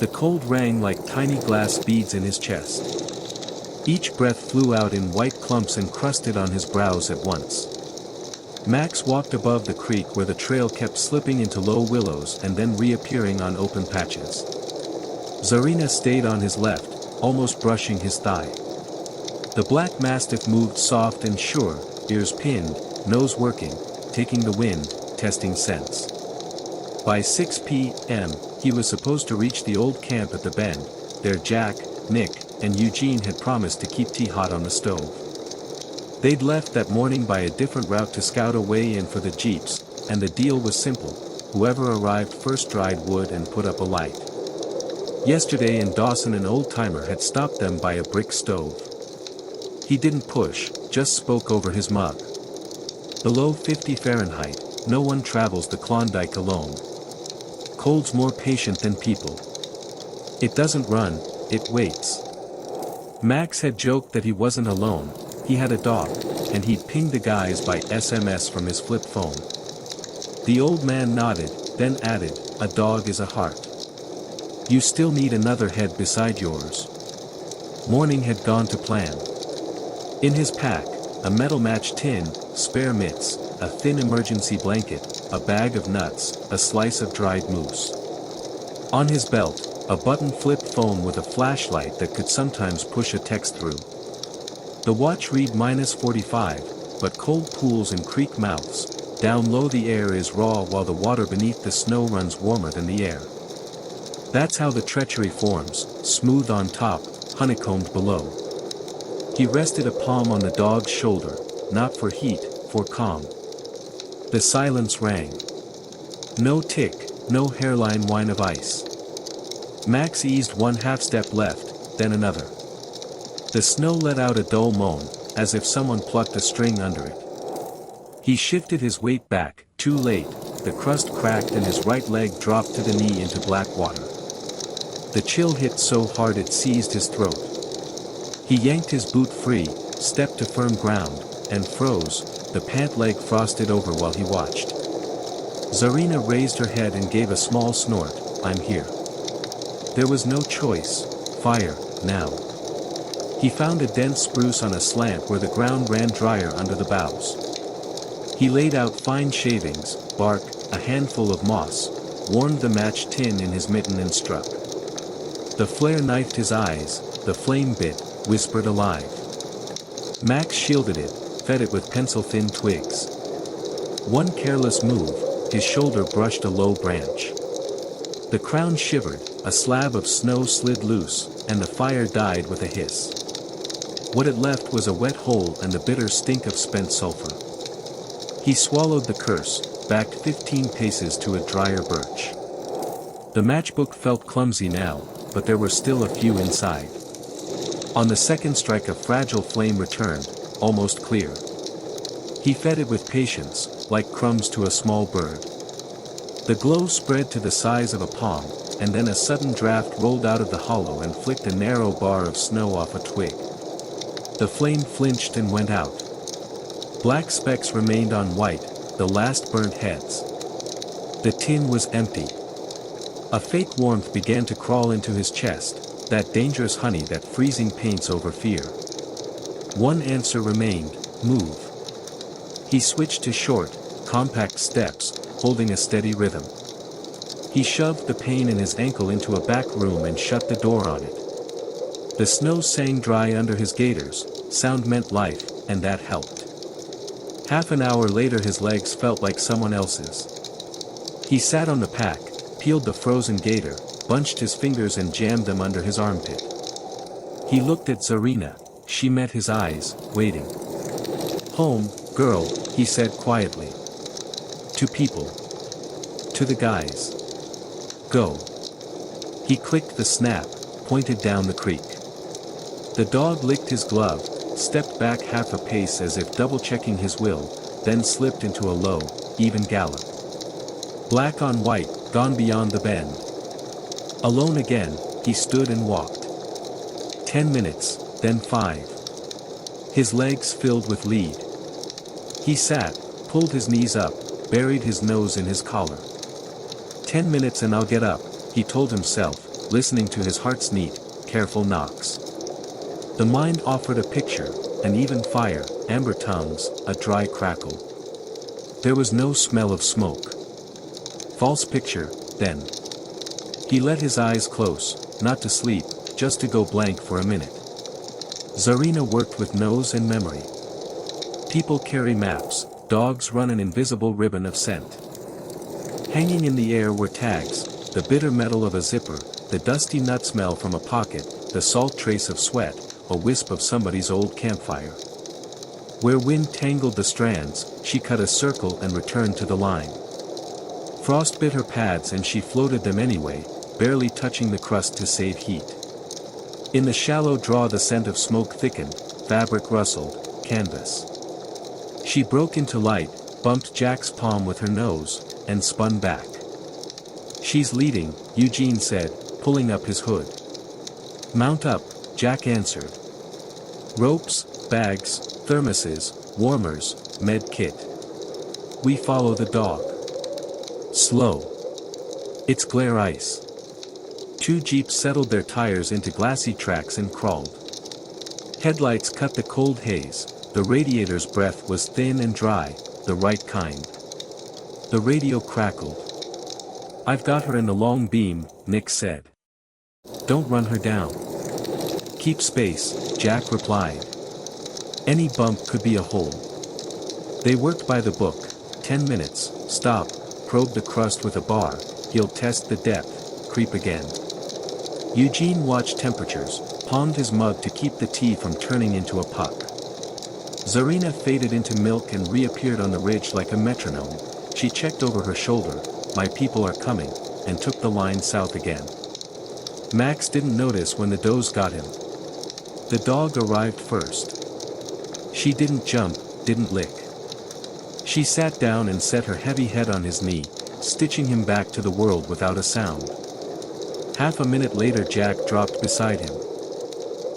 The cold rang like tiny glass beads in his chest. Each breath flew out in white clumps and crusted on his brows at once. Max walked above the creek where the trail kept slipping into low willows and then reappearing on open patches. Zarina stayed on his left, almost brushing his thigh. The black mastiff moved soft and sure, ears pinned, nose working, taking the wind, testing scents. By 6 p.m., he was supposed to reach the old camp at the bend. There Jack, Nick, and Eugene had promised to keep tea hot on the stove. They'd left that morning by a different route to scout a way in for the jeeps, and the deal was simple: whoever arrived first dried wood and put up a light. Yesterday in Dawson an old-timer had stopped them by a brick stove. He didn't push, just spoke over his mug. Below 50 Fahrenheit, no one travels the Klondike alone. Cold's more patient than people. It doesn't run, it waits. Max had joked that he wasn't alone. He had a dog, and he'd pinged the guys by SMS from his flip phone. The old man nodded, then added, "A dog is a heart. You still need another head beside yours." Morning had gone to plan. In his pack, a metal match tin, spare mitts, a thin emergency blanket, a bag of nuts, a slice of dried moose. On his belt, a button flip phone with a flashlight that could sometimes push a text through. The watch read -45, but cold pools and creek mouths. Down low the air is raw while the water beneath the snow runs warmer than the air. That's how the treachery forms, smooth on top, honeycombed below. He rested a palm on the dog's shoulder, not for heat, for calm. The silence rang. No tick, no hairline whine of ice. Max eased one half-step left, then another. The snow let out a dull moan, as if someone plucked a string under it. He shifted his weight back, too late, the crust cracked and his right leg dropped to the knee into black water. The chill hit so hard it seized his throat. He yanked his boot free, stepped to firm ground, and froze, the pant leg frosted over while he watched. Zarina raised her head and gave a small snort. "I'm here." There was no choice. Fire, now. He found a dense spruce on a slant where the ground ran drier under the boughs. He laid out fine shavings, bark, a handful of moss, warmed the match tin in his mitten and struck. The flare knifed his eyes, the flame bit, whispered alive. Max shielded it, fed it with pencil-thin twigs. One careless move, his shoulder brushed a low branch. The crown shivered, a slab of snow slid loose, and the fire died with a hiss. What it left was a wet hole and the bitter stink of spent sulfur. He swallowed the curse, backed 15 paces to a drier birch. The matchbook felt clumsy now, but there were still a few inside. On the second strike a fragile flame returned, almost clear. He fed it with patience, like crumbs to a small bird. The glow spread to the size of a palm, and then a sudden draft rolled out of the hollow and flicked a narrow bar of snow off a twig. The flame flinched and went out. Black specks remained on white, the last burnt heads. The tin was empty. A fake warmth began to crawl into his chest, that dangerous honey that freezing paints over fear. One answer remained: move. He switched to short, compact steps, holding a steady rhythm. He shoved the pain in his ankle into a back room and shut the door on it. The snow sang dry under his gaiters, sound meant life, and that helped. Half an hour later his legs felt like someone else's. He sat on the pack, peeled the frozen gaiter, bunched his fingers and jammed them under his armpit. He looked at Zarina. She met his eyes, waiting. "Home, girl," he said quietly. "To people. To the guys. Go." He clicked the snap, pointed down the creek. The dog licked his glove, stepped back half a pace as if double-checking his will, then slipped into a low, even gallop. Black on white, gone beyond the bend. Alone again, he stood and walked. 10 minutes, then 5. His legs filled with lead. He sat, pulled his knees up, buried his nose in his collar. 10 minutes and I'll get up, he told himself, listening to his heart's neat, careful knocks. The mind offered a picture, an even fire, amber tongues, a dry crackle. There was no smell of smoke. False picture, then. He let his eyes close, not to sleep, just to go blank for a minute. Zarina worked with nose and memory. People carry maps, dogs run an invisible ribbon of scent. Hanging in the air were tags, the bitter metal of a zipper, the dusty nut smell from a pocket, the salt trace of sweat, a wisp of somebody's old campfire. Where wind tangled the strands, she cut a circle and returned to the line. Frost bit her pads and she floated them anyway, barely touching the crust to save heat. In the shallow draw the scent of smoke thickened, fabric rustled, canvas. She broke into light, bumped Jack's palm with her nose, and spun back. "She's leading," Eugene said, pulling up his hood. "Mount up," Jack answered. "Ropes, bags, thermoses, warmers, med kit. We follow the dog. Slow. It's glare ice." Two jeeps settled their tires into glassy tracks and crawled. Headlights cut the cold haze, the radiator's breath was thin and dry, the right kind. The radio crackled. "I've got her in the long beam," Nick said. "Don't run her down." "Keep space," Jack replied. Any bump could be a hole. They worked by the book, 10 minutes, stop, probe the crust with a bar, he'll test the depth, creep again. Eugene watched temperatures, palmed his mug to keep the tea from turning into a puck. Zarina faded into milk and reappeared on the ridge like a metronome. She checked over her shoulder, "My people are coming," and took the line south again. Max didn't notice when the does got him. The dog arrived first. She didn't jump, didn't lick. She sat down and set her heavy head on his knee, stitching him back to the world without a sound. Half a minute later Jack dropped beside him.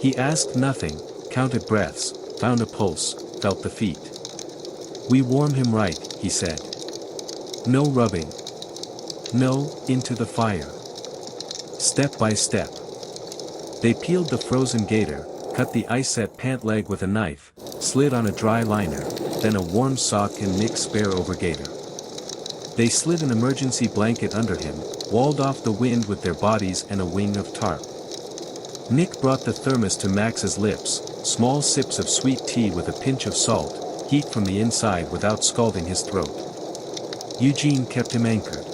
He asked nothing, counted breaths, found a pulse, felt the feet. "We warm him right," he said. "No rubbing. No, into the fire. Step by step." They peeled the frozen gator, cut the ice-set pant leg with a knife, slid on a dry liner, then a warm sock and Nick's spare overgator. They slid an emergency blanket under him, walled off the wind with their bodies and a wing of tarp. Nick brought the thermos to Max's lips, small sips of sweet tea with a pinch of salt, heat from the inside without scalding his throat. Eugene kept him anchored.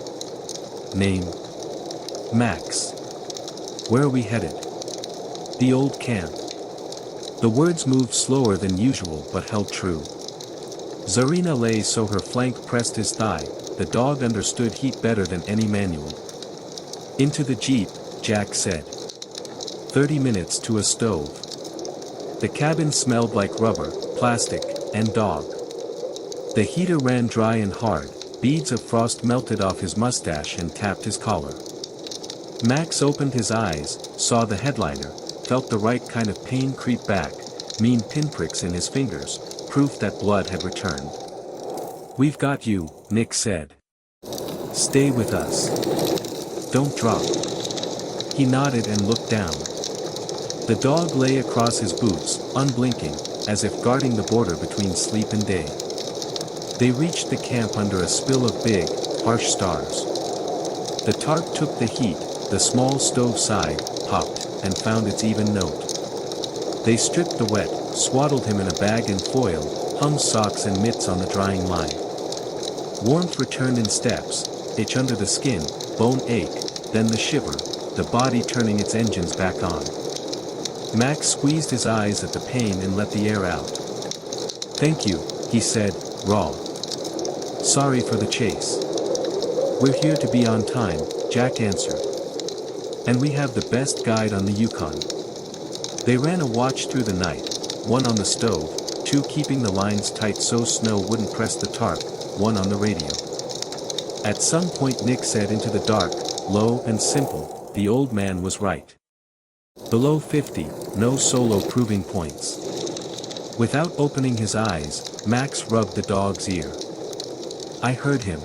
"Name?" "Max." "Where are we headed?" "The old camp." The words moved slower than usual but held true. Zarina lay so her flank pressed his thigh, the dog understood heat better than any manual. "Into the jeep," Jack said. 30 minutes to a stove. The cabin smelled like rubber, plastic, and dog. The heater ran dry and hard, beads of frost melted off his mustache and tapped his collar. Max opened his eyes, saw the headliner, felt the right kind of pain creep back, mean pinpricks in his fingers, proof that blood had returned. "We've got you," Nick said. "Stay with us. Don't drop." He nodded and looked down. The dog lay across his boots, unblinking, as if guarding the border between sleep and day. They reached the camp under a spill of big, harsh stars. The tarp took the heat, the small stove sighed, popped, and found its even note. They stripped the wet, swaddled him in a bag and foil, hung socks and mitts on the drying line. Warmth returned in steps, itch under the skin, bone ache, then the shiver, the body turning its engines back on. Max squeezed his eyes at the pain and let the air out. "Thank you," he said, raw. "Sorry for the chase." "We're here to be on time," Jack answered. "And we have the best guide on the Yukon." They ran a watch through the night, one on the stove, two keeping the lines tight so snow wouldn't press the tarp, one on the radio. At some point Nick said into the dark, low and simple, the old man was right. Below 50, no solo proving points. Without opening his eyes, Max rubbed the dog's ear. "I heard him.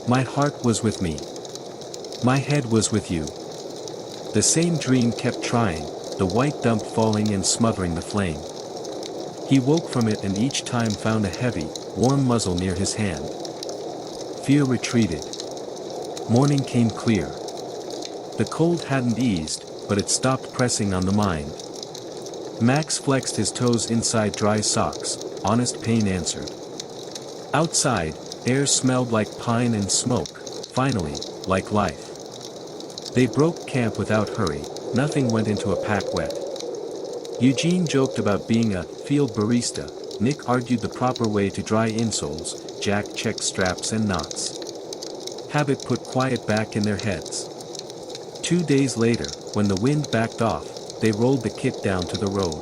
My heart was with me. My head was with you. The same dream kept trying, the white dump falling and smothering the flame. He woke from it and each time found a heavy, warm muzzle near his hand. Fear retreated. Morning came clear. The cold hadn't eased, but it stopped pressing on the mind. Max flexed his toes inside dry socks, honest pain answered. Outside, air smelled like pine and smoke, finally, like life. They broke camp without hurry, nothing went into a pack wet. Eugene joked about being a field barista, Nick argued the proper way to dry insoles, Jack checked straps and knots. Habit put quiet back in their heads. 2 days later, when the wind backed off, they rolled the kit down to the road.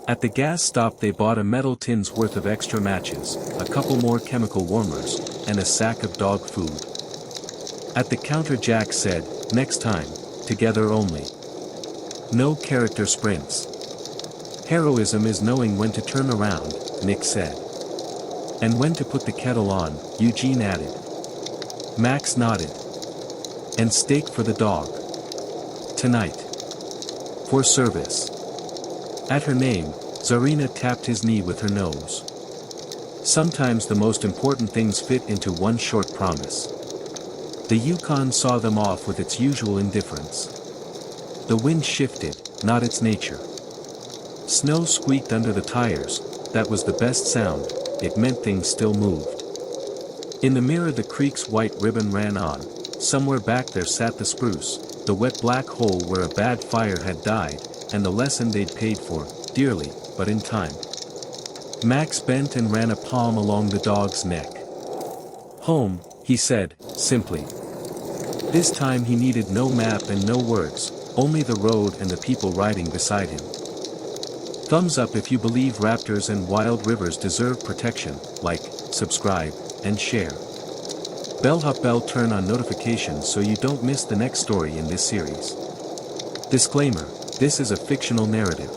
At the gas stop they bought a metal tin's worth of extra matches, a couple more chemical warmers, and a sack of dog food. At the counter Jack said, "Next time, together only. No character sprints. Heroism is knowing when to turn around," Nick said. "And when to put the kettle on," Eugene added. Max nodded. "And steak for the dog. Tonight. For service." At her name, Zarina tapped his knee with her nose. Sometimes the most important things fit into one short promise. The Yukon saw them off with its usual indifference. The wind shifted, not its nature. Snow squeaked under the tires, that was the best sound, it meant things still moved. In the mirror the creek's white ribbon ran on, somewhere back there sat the spruce, the wet black hole where a bad fire had died, and the lesson they'd paid for, dearly, but in time. Max bent and ran a palm along the dog's neck. "Home," he said, simply. This time he needed no map and no words, only the road and the people riding beside him. Thumbs up if you believe raptors and wild rivers deserve protection, like, subscribe, and share. Bell turn on notifications so you don't miss the next story in this series. Disclaimer, this is a fictional narrative.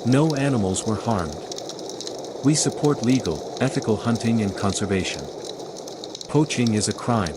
No animals were harmed. We support legal, ethical hunting and conservation. Poaching is a crime.